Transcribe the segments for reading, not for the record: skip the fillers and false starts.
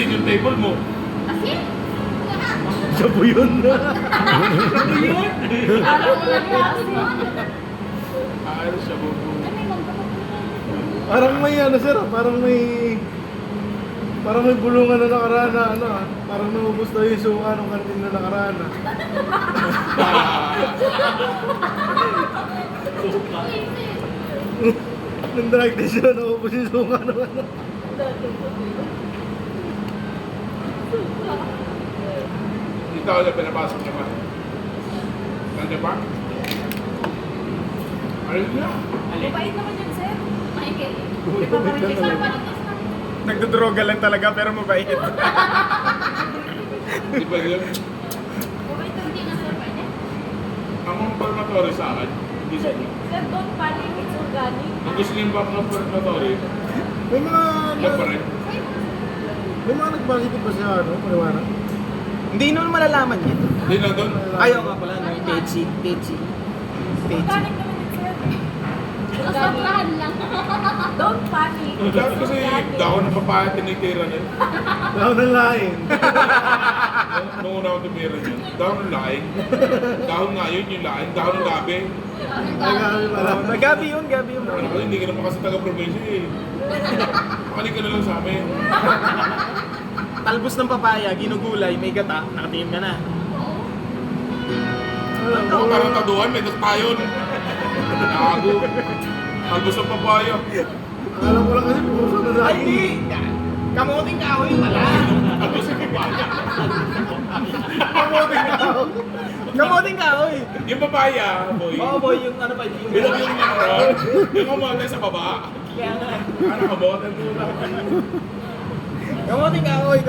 asin yung table mo. Asin? Sabo yun. Ano yun? Alam mo lang yung asin. Ano siya po? Parang may ano sir, parang may bulungan na nakaraan na ano ah. Parang naubos na yung suka ng kantin na nakaraan ah. Nung drag test yun, naubos yung suka ng ano. Dito ako na pinapasok niya pa. Kanya pa? Ayun niya. Mabait naman yun, sir. Michael. Sir, paano to, sir? Nagdodroga lang talaga pero mabait. Di ba yun? Mabait naman din na, sir. Pwede? Ang mga formatory sa akin, hindi sa inyo. Sir, don't panic. It's organic. Ang gusto niyo ba ng formatory? May mga, Yan pa rin. may mga nag-positive ba siya ano, maliwanag? Hindi naman malalaman yan. Hindi na doon. Ayaw nga pala ng Techi. Organic naman yun, sir. Kasobrahan lang. Don't panic. Dahil kasi dahon ng papaya tinitira niya. Daw na lain. Nung una akong tumira niya. Dahon ng laing. Dahon nga yun yung laing. Dahon ng gabi. Nagkakami pala. Gabi yun. Ano kasi hindi ka naman kasi taga-probinsya eh. Makinig ka na lang sa amin. Talbos ng papaya, ginugulay, may gata, nakatingin ka na. Alam Ako ko, parang taduhan, may tayon. Nakago. Talbos ng papaya. alam ko lang kasi puso na sa Ay, akin. di! Kamuting kahoy pala. Talbos ng papaya. Kamuting kahoy. Yung papaya, boy. Oo, boy, yung ano pa, yung Bilog yung meron. Yung kamote sa baba. Kaya nga. Ano kamote? Kamuting kahoy.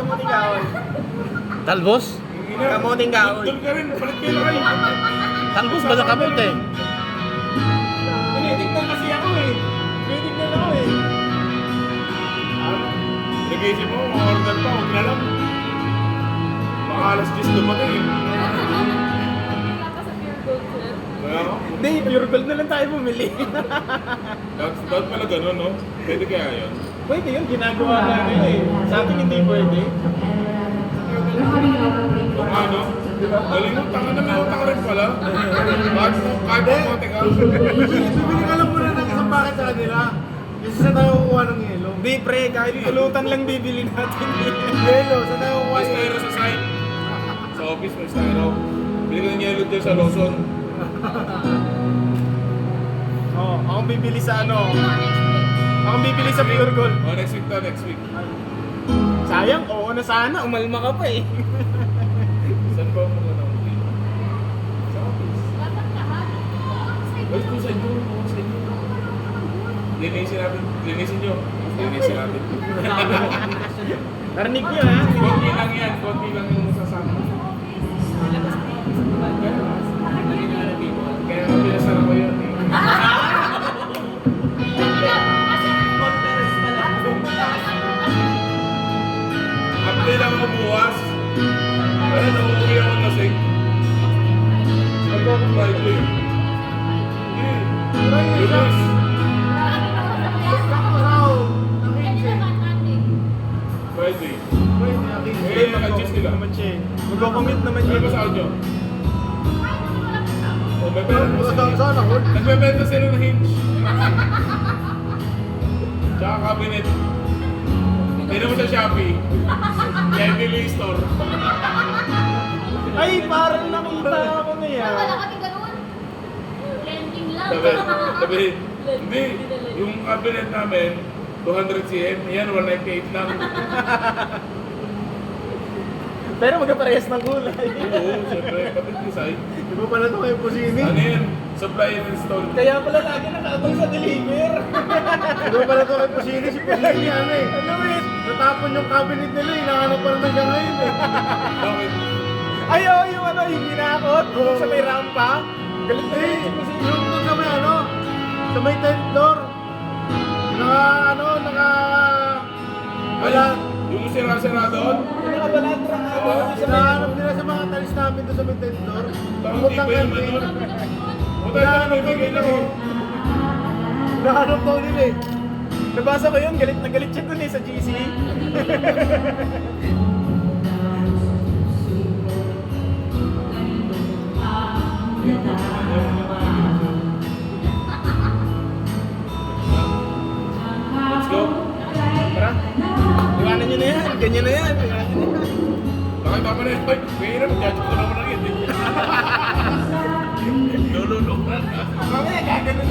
Talbos? Kamuting kahoy. Doon ka rin, palit kayo na kayo. Talbos ba sa kamote? Tinitignan kasi ako eh. Tinitignan ako eh. Nag-iisip mo, order pa, huwag na lang. Mga alas 10 dumating eh. Wala pa sa pure gold, sir. Kaya nga, Hindi, pure gold na lang tayo bumili. dapat pala ganun, no? Pwede kaya yun. Pwede yun, ginagawa namin eh. Sa atin hindi pwede. Kung ano, galing mo, tanga na may utang rin pala. Kahit kamote ka. Bibili ka lang muna ng isang packet sa kanila. Kasi sa tayo kukuha ng yelo. Hindi pre, kahit pulutan lang bibili natin eh. Yelo, sa tayo kukuha May ng styro sa site. Sa office may styro. Bili ka ng yellow doon sa Lawson. Oo, akong bibili sa ano. Akong bibili sa pure gold. Oh, next week to, next week. Sayang, oo na sana, umalma ka pa eh. Saan ba mo na sa office. Dapat lahat. Ay, kung sa inyo, kung sa inyo. Linisin nyo. Linisin natin. Narinig niyo ha? Konti lang yan, konti lang yung masasama. Kaya kami nasara ko yun eh. Update lang ako bukas. Ano, nauuwi ako lasing. Sabi ko Friday. Lunes. Friday. Eh, mag-adjust nila. naman siya eh. Magko-commit naman Ano yun. ba sa audio? O, may benta Saan ako? Nagbebenta sila ng hinge. Tsaka cabinet. Tignan mo sa Shopee. Heavily store. Ay, parang nakita ako na yan. Wala kami ganun. Blending lang. Sabi, hindi. Yung cabinet namin, 200 cm. Yan, 198 lang. Pero magkaparehas ng kulay. Oo, syempre. Kapit design. Di ba pala ito kayo pusini? Ano yan? Supply and install. Kaya pala lagi nakaabang sa deliver. Di ba pala ito kayo pusini? Si pusini ano eh. Ano eh? Natapon yung cabinet nila eh. Nakahanap pa rin hanggang ngayon eh. Bakit? Ay, oo, yung ano, yung ginakot. Oo. Sa may rampa. Galit na Eh, yun si Kusino. yung doon sa may ano, sa may 10th floor. Wala. Yung sira-sira doon? Nakabaladra nga Oo. doon sa may Hinahanap nila sa mga talis namin doon sa may 10th floor. Parang Umot di ng ba yung kantin. ano? O tayo na may bigay na eh. Hinahanap daw nila eh. Nabasa ko yun, galit na galit siya dun eh sa GC. ganyan na yan. Nakita mo na yun. Ay, mahirap. Judge ko naman ang yun. Lolo. Mamaya, gaganon.